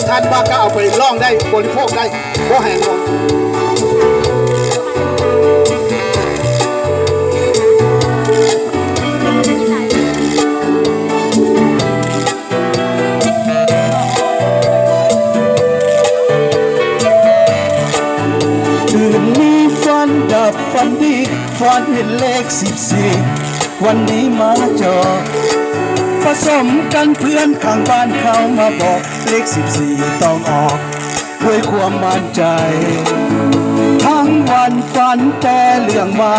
ท่านบ้าก็เอาไปล่องได้บริโภคได้บ่แห้งลงคืนนี้ฝันดับฝันดีฝันเห็นเลข14วันนี้มาจอผสมกันเพื่อนข้างบ้านเขามาบอกเลข14ต้องออกด้วยความมั่นใจทั้งวันฝันแต่เรื่องว่า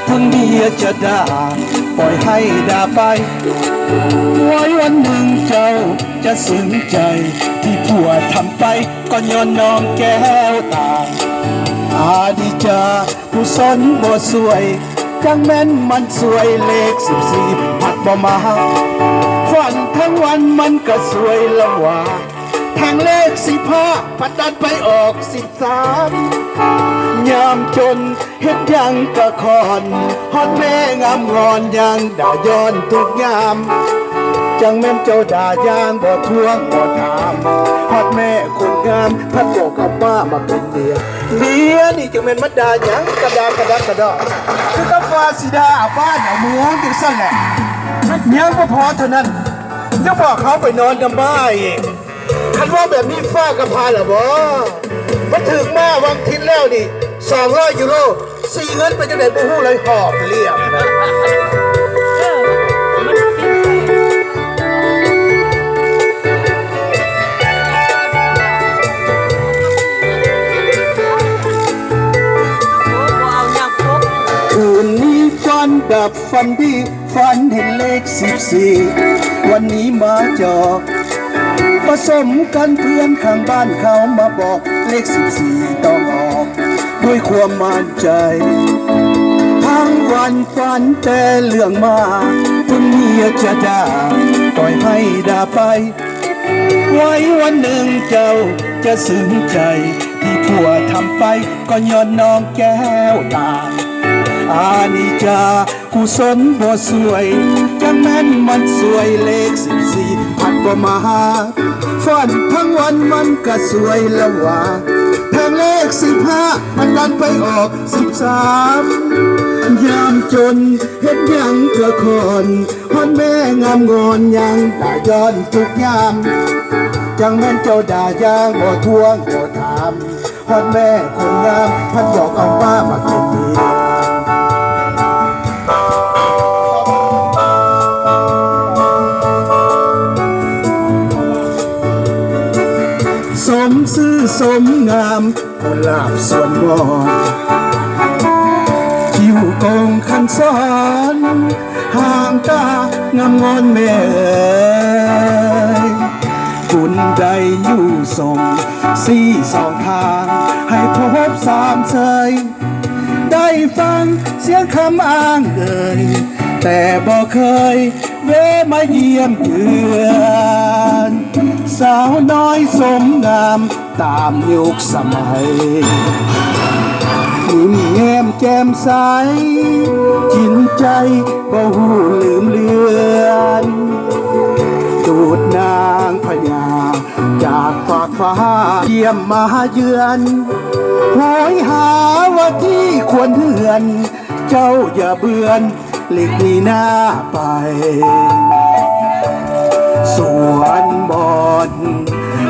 ทั้งเมียจะด่าปล่อยให้ด่าไปไว้วันหนึ่งเจ้าจะซึ้งใจที่ผัวทำไปก็ย้อนน้องแก้วตาอาดีจาผู้สนบ่สวยจังแม่นมันสวยเลข14พัดบ่มาฝันทั้งวันมันก็สวยละว่าทางเลข15พัดดันไปออก13ยามจนเฮ็ดยังกะคอนฮอดแม่งามงอนยังด่าย้อนทุกยามจังแม่นเจ้าด่ายางบ่ทวงบ่ถามฮอดแม่คนงามพัดบอกกับมาเป็นเมียนี่จังแม่นมาด่าหยังกระดากระดักกระดอคือกับว่าสิด่าบ้านเอาเมืองจังซั่นแหละยังบ่พอเท่านั้นยังบอกเขาไปนอนกับบ้าอีกคันว่าแบบนี้ฟ้ากระพาเหรอบ่มันถึงมาวังทิศแล้วนี่200 ยูโร4เงินไปจังได๋บ่ฮู้เลยหอบเรียบคืนนี้ฝันดับฝันดีฝันเห็นเลข14วันนี้มาจอผสมกันเพื่อนข้างบ้านเขามาบอกเลข14ต้องออกด้วยความมั่นใจทั้งวันฝันแต่เรื่องมาคุณเมียจะด่าปล่อยให้ด่าไปไว้วันหนึ่งเจ้าจะซึ้งใจที่ผัวทำไปก็ย้อนน้องแก้วตาอานิจากุศลบ่สวยจังแม่นมันสวยเลข14พัดบ่มาฝันทั้งวันมันก็สวยละว่าทางเลข15มันดันไปออก13ยามจนเฮ็ดหยังกะคอนฮอดแม่งามงอนยังด่าย้อนทุกยามจังแม่นเจ้าด่ายางบ่ทวงบ่ถามฮอดแม่คนงามพัดบอกเอามาเป็นเมียสมซื่อสมงามกุหลาบส่วนบอนคิ้วโกงคันซ้อนห่างตางามงอนแม่บุญใดอยู่ส่ง4 ทางให้พบ3เสยได้ฟังเสียงคำอ้างเอ่ยแต่บ่เคยแวะมาเยี่ยมเยือนสาวน้อยสมงามตามยุคสมัยยิ้มแย้มแจ่มใสจินใจบ่หูลืมเลือนดูดนางพญาจากฝากฟ้าเยี่ยมมาเยือนโหยหาว่าที่ควรเถื่อนเจ้าอย่าเบือนหลีกหนีหน้าไปสวนบอน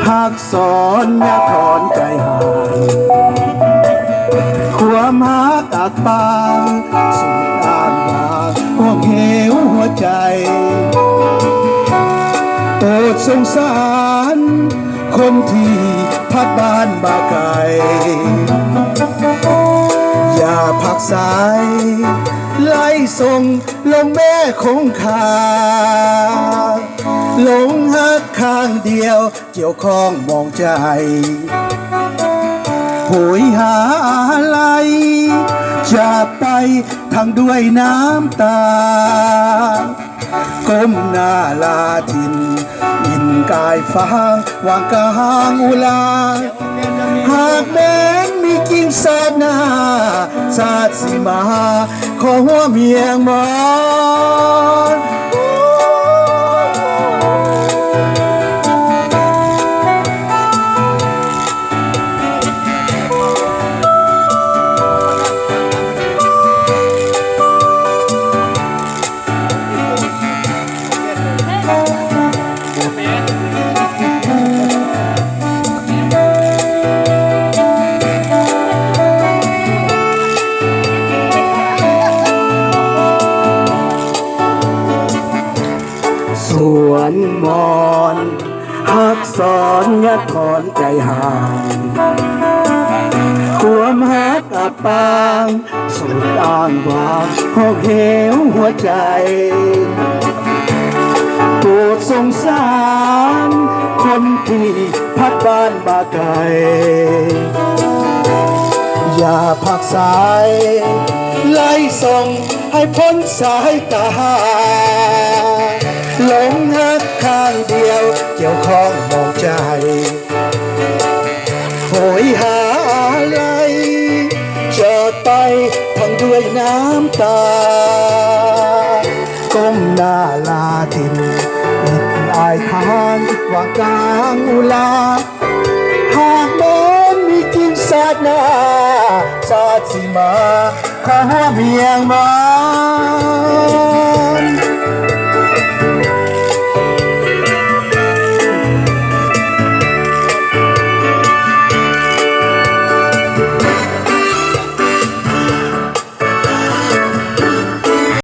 หักสอนอย่าถอนใจหายความหักอักปางสุดอ่านบางห่วงเหวหัวใจโปรดสงสารคนที่พัดบ้านบาไก่อย่าพักสายไล่ส่งลงแม่คงคาหลงหักข้างเดียวเกี่ยวข้องมองใจโหยหาอะไรจากไปทั้งด้วยน้ำตาก้มหน้าลาทินอินกายฟ้าวางกลางอุลาหากแม้นมีกิ่งศาสนาศาสสิมาขอหัวเมียงมอน สวนมอนหักสอนยัดถอนใจห่างความหักอับปางสุดอ้างว้างหอกเหวหัวใจโปรดสงสารคนที่พัดบ้านมาไกลอย่าผักสายไล่ส่งให้พ้นสายตาหลงหักข้างเดียวเกี่ยวข้องมองใจโหยหาอะไรจอดไปทั้งด้วยน้ำตาก้มหน้าลาทินอิดอายทานวางกลางอุลาหากแม้มีจริงศาสนาศาสสิมาขอเมียงมา